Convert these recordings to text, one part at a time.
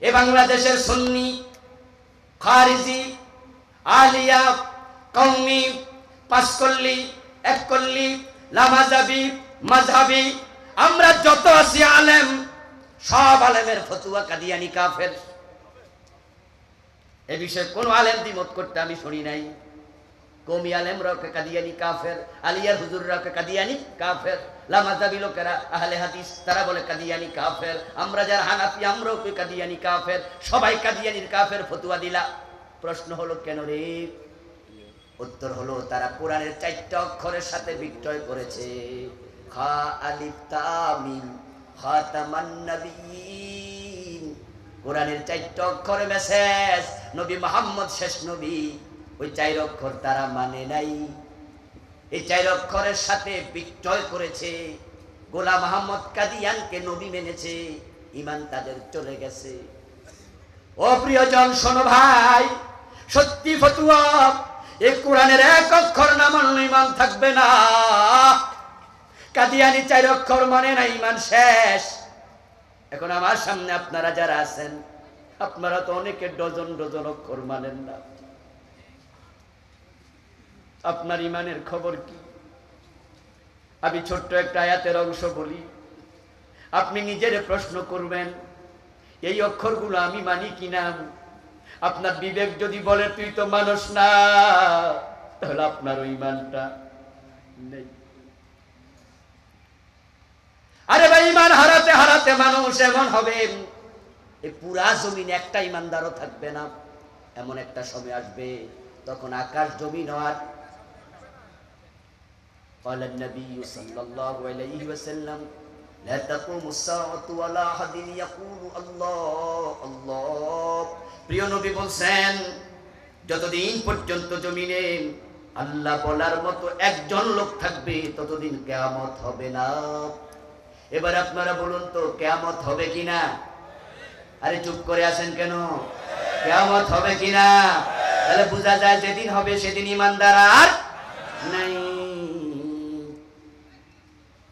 এ বাংলাদেশের সুন্নি, খারিজি, আলিয়া, কওমি, পাঁচকল্লি, এককল্লি, লামাজাবি, মাযহাবি, আমরা যত আছি আলেম, সব আলেমের ফতোয়া কাদিয়ানি কাফের। এ বিষয়ে কোন আলেম দ্বিমত করতে আমি শুনি নাই। কওমি আলেমরাও কাদিয়ানি কাফের, আলিয়ার হুজুররাও কাদিয়ানি কাফের, লামাজাবি লোকেরা আহলে হাদিস তারা বলে কাদিয়ানি কাফের, আমরা যারা হানাফি আমরাও কাদিয়ানি কাফের, সবাই কাদিয়ানির কাফের ফতোয়া দিলা। প্রশ্ন হলো কেন রে? উত্তর হলো তারা কোরআনের 4টা অক্ষরের সাথে বিক্রয় করেছে। খা আলিফ তা মিম খাতামান নবিয়্যিন। কোরআনের 4টা অক্ষরে মেসেজ, নবী মুহাম্মদ শেষ নবী। ওই 4 অক্ষর তারা মানে নাই, এই 4 অক্ষরের সাথে বিক্রয় করেছে। গোলাম মোহাম্মদ কাদিয়ানকে নবী মেনেছে, ঈমান তাদের চলে গেছে। ও প্রিয়জন শোনো ভাই, সত্যি ফতোয়া, এই কোরআনের 1 অক্ষর না মানলে ঈমান থাকবে না। কাদিয়ানি 4 অক্ষর মানে না, ঈমান শেষ। এখন আমার সামনে আপনারা যারা আছেন, আপনারা তো অনেকে ডজন ডজন অক্ষর মানেন না। আপনার ঈমানের খবর কি? আমি ছোট্ট একটা আয়াতের অংশ বলি, আপনি নিজের প্রশ্ন করবেন, এই অক্ষরগুলো আমি মানি কিনা। আপনার বিবেক যদি বলে তুই তো মানুষ না, তাহলে আপনার ওই ঈমানটা নেই। আরে ভাই, ঈমান হারাতে হারাতে মানুষ এমন হবে, এই পুরা জমিন একটা ঈমানদারও থাকবে না। এমন একটা সময় আসবে তখন আকাশ জমিন আর قال النبي صلى الله عليه وسلم لا تقوم الساعة ولا أحد يقول الله الله। প্রিয় নবী বলছেন, যতদিন পর্যন্ত জমিনে আল্লাহ বলার মতো একজন লোক থাকবে ততদিন কিয়ামত হবে না। এবার আপনারা বলুন তো কিয়ামত হবে কিনা? আরে চুপ করে আছেন কেন? কিয়ামত হবে কিনা? তাহলে বোঝা যায় যেদিন হবে সেদিন ঈমানদার আর নাই।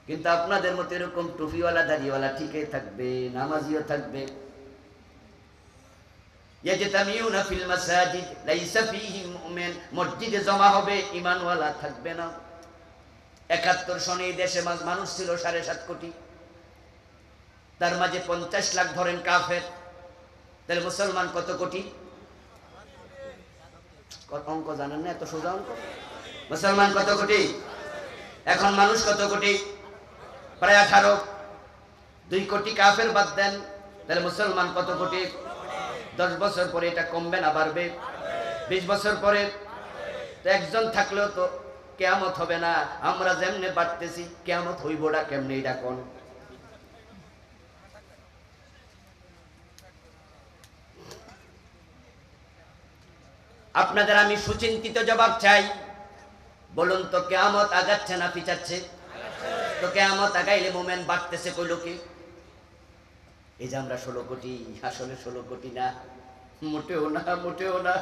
কিন্তু আপনাদের মতো এরকম টুপিওয়ালা দাড়িওয়ালা ঠিকই থাকবে, নামাজিও থাকবে। ইয়াজতামিউনা ফিল মাসাজিদ লাইসা ফীহি মুমিন, মসজিদে জমা হবে, ঈমানওয়ালা থাকবে না। ৭১ সনে এই দেশে মানুষ ছিল ৭.৫ কোটি, তার মাঝে ৫০ লাখ ধরেন কাফের, তাহলে মুসলমান কত কোটি? কত অঙ্ক জানেন না? এত সোজা অঙ্ক। মুসলমান কত কোটি? এখন মানুষ কত কোটি? প্রায় 18। 2 কোটি কাফের বাদ দেন, তাহলে মুসলমান কত কোটি? 10 বছর পরে এটা কমবে না বাড়বে? 20 বছর পরে তো একজন থাকলেও তো কিয়ামত হবে না। আমরা যেমনে বাড়তেছি কিয়ামত হইবটা কেমনে? এটা কোন আপনাদের আমি সুচিন্তিত জবাব চাই। বলুন তো কিয়ামত আগাচ্ছে না পিছাচ্ছে? তো কিয়ামত আগাইলে মোমেন বাড়তেছে কই লোকে? এই যে আমরা 16 কোটি, আসলে 16 কোটি না, মোটেও না, মোটেও না।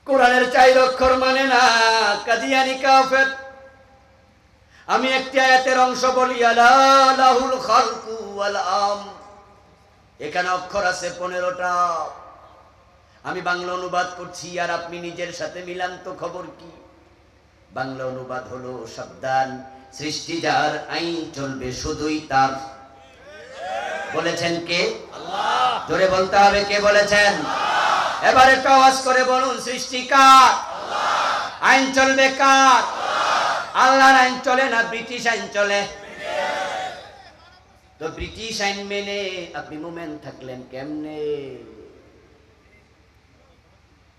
কোরআনের 4 অক্ষর মানে না, কাদিয়ানি কাফের। আমি একটি আয়াতের অংশ বলি, আলা লাহুল খালকু ওয়াল আম। এখানে অক্ষর আছে 15টা। আমি বাংলা অনুবাদ করছি, আর আপনি নিজের সাথে মিলান তো খবর কি? বাংলা অনুবাদ হলো, সাবধান, সৃষ্টি যার, আইন চলবে শুধুই তার। বলেছেন কে? আল্লাহ। জোরে বলতে হবে, কে বলেছেন? এবার একটু আওয়াজ করে বলুন, সৃষ্টি কার? আল্লাহ। আইন চলবে কার? আল্লাহ। আল্লাহর আইন চলে না ব্রিটিশ আইন চলে? তো ব্রিটিশ আইন মেনে আপনি মুমিন থাকলেন কেমনে?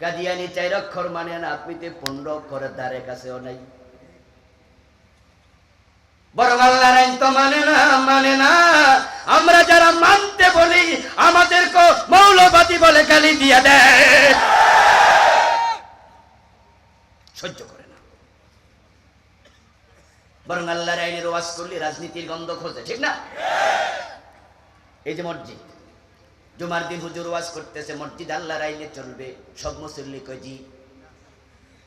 কাদিয়ানি 4 অক্ষর মানে না, আপনি তো 15 অক্ষরের ধারে কাছেও নাই। বরং আল্লাহর আইন তো মানে না, মানে না। আমরা যারা মানতে বলি আমাদেরকে মৌলবাদী বলে গালি দিয়ে দেয়, সহ্য করে না। বরং আল্লাহর আইনের ওয়াজ করলে রাজনীতির গন্ধ খোঁজে, ঠিক না? এই যে মসজিদ, জুমার দিন হুজুর ওয়াজ করতেছে, মসজিদ আল্লাহর আইনে চলবে। সব মুসল্লি কয় জি।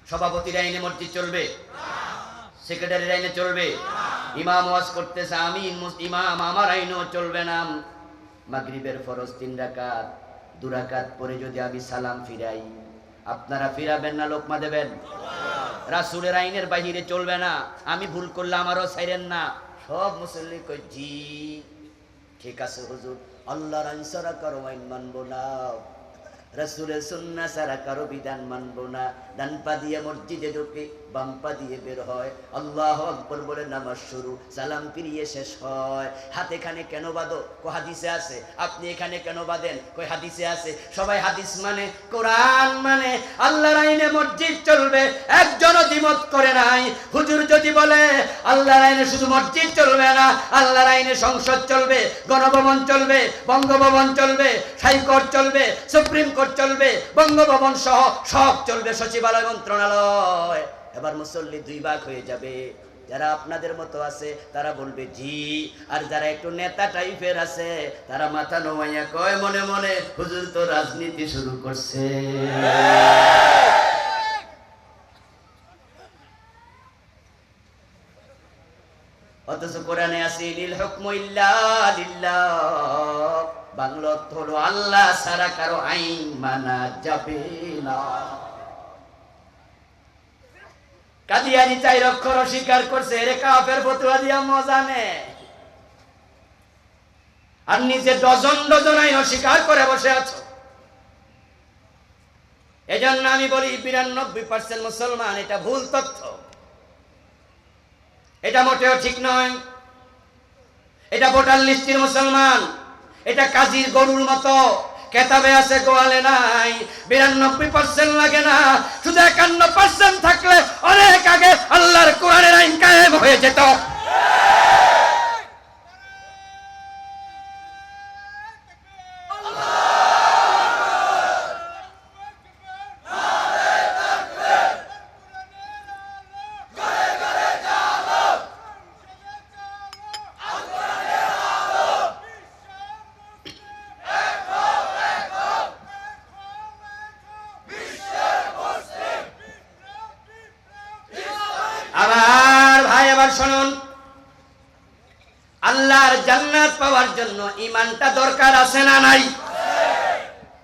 সভাপতির আইনে মসজিদ চলবে? সেক্রেটারির আইনে চলবে? ইমাম ওয়াজ করতেছে, আমি ইমাম, আমার আইনেও চলবে না। মাগরিবের ফরজ 3 রাকাত, 2 রাকাত পরে যদি আমি সালাম ফিরাই, আপনারা ফিরাবেন না লোকমা দেবেন? রাসূলের আইনের বাহিরে চলবে না, আমি ভুল করলে আমারও ছাইরেন না। সব মুসল্লি কই জি ঠিক আছে হুজুর, আল্লাহর আইন ছাড়া কারো আইন মানবো না, রাসূলের সুন্নাহ ছাড়া কারো বিধান মানবো না। ডান পা দিয়ে মসজিদে ঢোকে, বাম পা দিয়ে বের হয়, আল্লাহু আকবার বলে নামাজ শুরু, সালাম ফিরিয়ে শেষ হয়। হাত এখানে কেন বাঁধো? কো হাদিসে আছে। আপনি এখানে কেন বাঁধেন? কই হাদিসে আছে। সবাই হাদিস মানে, কোরআন মানে, আল্লাহর আইনে মসজিদ চলবে, একজনও দ্বিমত করে নাই। হুজুর যদি বলে আল্লাহর আইনে শুধু মসজিদ চলবে না, আল্লাহর আইনে সংসদ চলবে, গণভবন চলবে, বঙ্গভবন চলবে, হাইকোর্ট চলবে, সুপ্রিম কোর্ট চলবে, বঙ্গভবন সহ সব চলবে, সচিবালয়, মন্ত্রণালয়। এবার মুসল্লি 2 ভাগ হয়ে যাবে। যারা আপনাদের মতো আছে তারা বলবে জি, আর যারা একটু নেতা টাইপের আছে তারা মাথা নোমাইয়া কয় মনে মনে, হুজুর তো রাজনীতি শুরু করছে। অথচ কোরআনে আছে ইনিল হুকমু ইল্লা লিল্লাহ, বাংলা অর্থ হলো আল্লাহ ছাড়া কারো আইন মানা যাবে না। কাদিয়ানি 4 অক্ষর অস্বীকার করছে, এরে কাফের ফতোয়া দিয়া মজা নে, আর নিজে ডজন ডজন আইন অস্বীকার করে বসে আছো। এজন্য আমি বলি 92% মুসলমান, এটা ভুল তথ্য, এটা মোটেও ঠিক নয়। এটা ভোটার লিস্টের মুসলমান, এটা কাজীর গরুর মতো, কেতাবে আছে গোয়ালে নাই। 92% লাগে না, শুধু 51% থাকলে অনেক আগে আল্লাহর কোরআনের আইন কায়েম হয়ে যেত। আবার ভাই আবার শুনুন, আল্লাহর জান্নাত পাওয়ার জন্য ঈমানটা দরকার আছে না নাই?